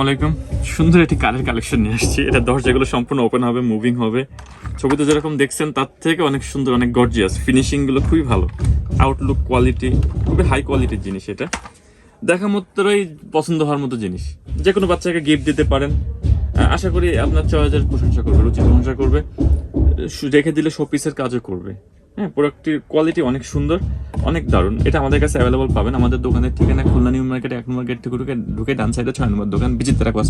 আসসালামু আলাইকুম। সুন্দর একটি কারের কালেকশন নিয়ে আসছি। এটা দরজাগুলো সম্পূর্ণ ওপেন হবে, মুভিং হবে। ছবিতে যেরকম দেখছেন তার থেকে অনেক সুন্দর, অনেক গর্জিয়াস। ফিনিশিং গুলো খুবই ভালো, আউটলুক কোয়ালিটি খুবই হাই কোয়ালিটির জিনিস। এটা দেখা মাত্রই পছন্দ হওয়ার মতো জিনিস। যে কোনো বাচ্চাকে গিফট দিতে পারেন। আশা করি আপনার চয়েসের প্রশংসা করবে, রুচি প্রশংসা করবে। রেখে দিলে শোপিসের কাজও করবে। হ্যাঁ, প্রোডাক্টটির কোয়ালিটি অনেক সুন্দর, অনেক দারুণ। এটা আমাদের কাছে অ্যাভেলেবল পাবেন। আমাদের দোকানের ঠিকানা খুলনা নিউ মার্কেট 1 নম্বর গেট থেকে ঢুকে ডান সাইডে 6 নম্বর দোকান বিচিত্রা কসমেটিক্স।